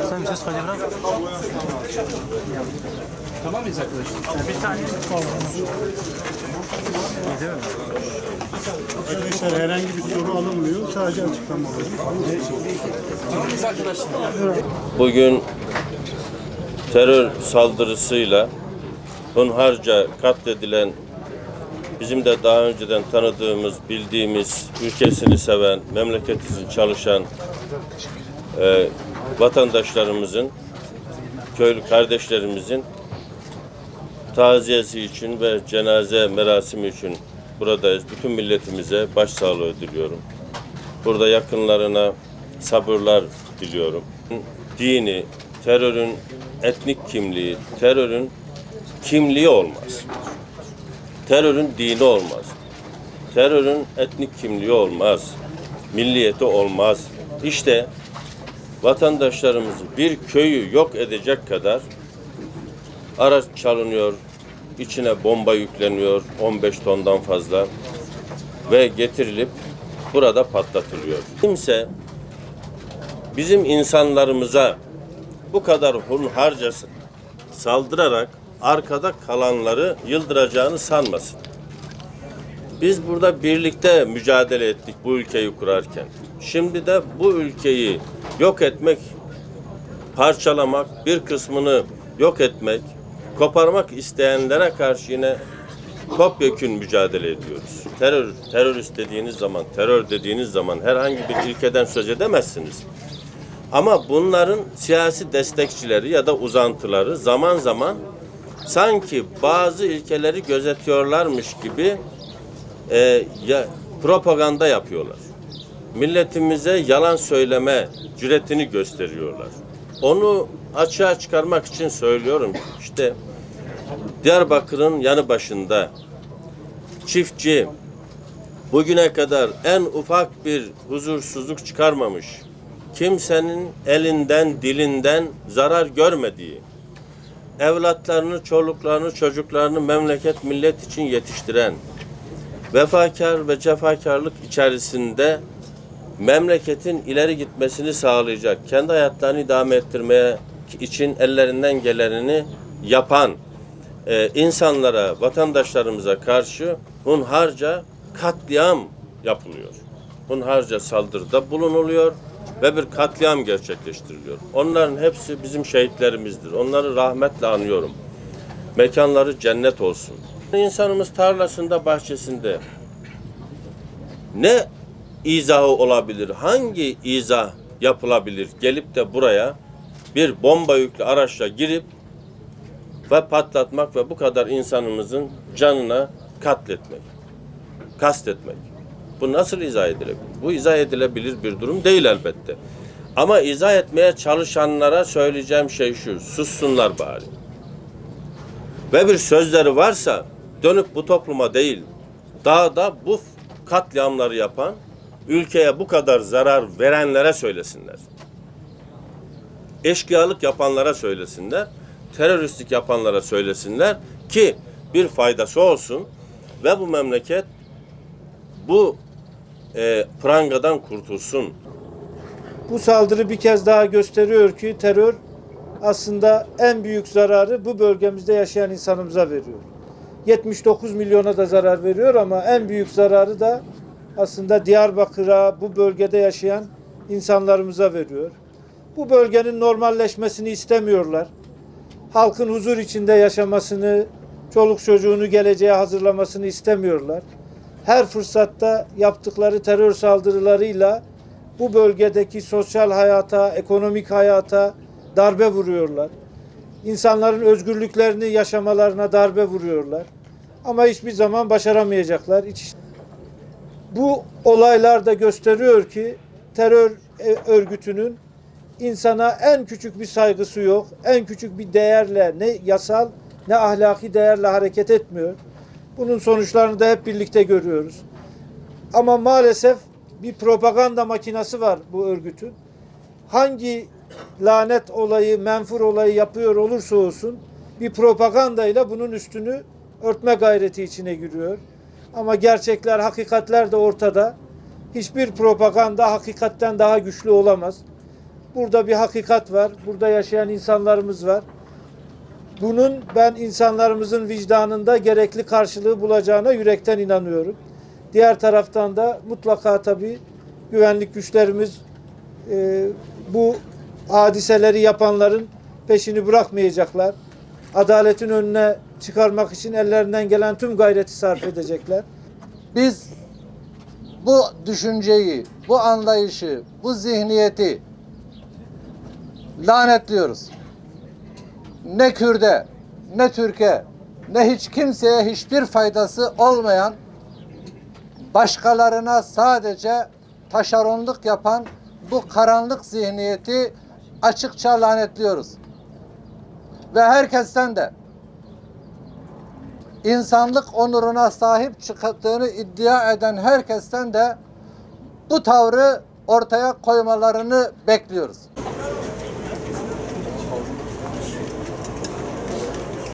Sen ses kaydı bırak. Tamam mıyız arkadaşlar? Bir saniye. Arkadaşlar herhangi bir soru alınmıyor. Sadece açıklama oluyor. Tamam mıyız arkadaşlar? Bugün terör saldırısıyla hunharca katledilen, bizim de daha önceden tanıdığımız, bildiğimiz, ülkesini seven, memleket için çalışan vatandaşlarımızın, köylü kardeşlerimizin taziyesi için ve cenaze merasimi için buradayız. Bütün milletimize başsağlığı diliyorum. Burada yakınlarına sabırlar diliyorum. Dini, terörün etnik kimliği, terörün kimliği olmaz. Terörün dini olmaz. Terörün etnik kimliği olmaz. Milliyeti olmaz. İşte vatandaşlarımızı, bir köyü yok edecek kadar araç çalınıyor, içine bomba yükleniyor 15 tondan fazla ve getirilip burada patlatılıyor. Kimse bizim insanlarımıza bu kadar hunharca saldırarak arkada kalanları yıldıracağını sanmasın. Biz burada birlikte mücadele ettik bu ülkeyi kurarken. Şimdi de bu ülkeyi yok etmek, parçalamak, bir kısmını yok etmek, koparmak isteyenlere karşı yine topyekün mücadele ediyoruz. Terörist dediğiniz zaman, terör dediğiniz zaman herhangi bir ilkeden söz edemezsiniz. Ama bunların siyasi destekçileri ya da uzantıları zaman zaman sanki bazı ilkeleri gözetiyorlarmış gibi propaganda yapıyorlar. Milletimize yalan söyleme cüretini gösteriyorlar. Onu açığa çıkarmak için söylüyorum. İşte Diyarbakır'ın yanı başında çiftçi bugüne kadar en ufak bir huzursuzluk çıkarmamış, kimsenin elinden, dilinden zarar görmediği, evlatlarını, çoluklarını, çocuklarını memleket, millet için yetiştiren, vefakar ve cefakarlık içerisinde memleketin ileri gitmesini sağlayacak, kendi hayatlarını idame ettirmeye için ellerinden gelenini yapan insanlara, vatandaşlarımıza karşı hunharca katliam yapılıyor. Hunharca saldırıda bulunuluyor ve bir katliam gerçekleştiriliyor. Onların hepsi bizim şehitlerimizdir. Onları rahmetle anıyorum. Mekanları cennet olsun. İnsanımız tarlasında, bahçesinde ne izahı olabilir? Hangi izah yapılabilir? Gelip de buraya bir bomba yüklü araçla girip ve patlatmak ve bu kadar insanımızın canına katletmek, kastetmek. Bu nasıl izah edilebilir? Bu izah edilebilir bir durum değil elbette. Ama izah etmeye çalışanlara söyleyeceğim şey şu: sussunlar bari. Ve bir sözleri varsa dönüp bu topluma değil, daha da bu katliamları yapan, ülkeye bu kadar zarar verenlere söylesinler. Eşkıyalık yapanlara söylesinler, teröristlik yapanlara söylesinler ki bir faydası olsun ve bu memleket bu prangadan kurtulsun. Bu saldırı bir kez daha gösteriyor ki terör aslında en büyük zararı bu bölgemizde yaşayan insanımıza veriyor. 79 milyona da zarar veriyor ama en büyük zararı da aslında Diyarbakır'a, bu bölgede yaşayan insanlarımıza veriyor. Bu bölgenin normalleşmesini istemiyorlar. Halkın huzur içinde yaşamasını, çoluk çocuğunu geleceğe hazırlamasını istemiyorlar. Her fırsatta yaptıkları terör saldırılarıyla bu bölgedeki sosyal hayata, ekonomik hayata darbe vuruyorlar. İnsanların özgürlüklerini yaşamalarına darbe vuruyorlar. Ama hiçbir zaman başaramayacaklar. Bu olaylar da gösteriyor ki terör örgütünün insana en küçük bir saygısı yok. En küçük bir değerle, ne yasal ne ahlaki değerle hareket etmiyor. Bunun sonuçlarını da hep birlikte görüyoruz. Ama maalesef bir propaganda makinesi var bu örgütün. Hangi lanet olayı, menfur olayı yapıyor olursa olsun bir propagandayla bunun üstünü örtme gayreti içine giriyor. Ama gerçekler, hakikatler de ortada. Hiçbir propaganda hakikatten daha güçlü olamaz. Burada bir hakikat var. Burada yaşayan insanlarımız var. Bunun ben insanlarımızın vicdanında gerekli karşılığı bulacağına yürekten inanıyorum. Diğer taraftan da mutlaka tabii güvenlik güçlerimiz bu hadiseleri yapanların peşini bırakmayacaklar. Adaletin önüne çıkarmak için ellerinden gelen tüm gayreti sarf edecekler. Biz bu düşünceyi, bu anlayışı, bu zihniyeti lanetliyoruz. Ne Kürt'e, ne Türk'e, ne hiç kimseye hiçbir faydası olmayan, başkalarına sadece taşeronluk yapan bu karanlık zihniyeti açıkça lanetliyoruz. Ve herkesten de insanlık onuruna sahip çıktığını iddia eden herkesten de bu tavrı ortaya koymalarını bekliyoruz.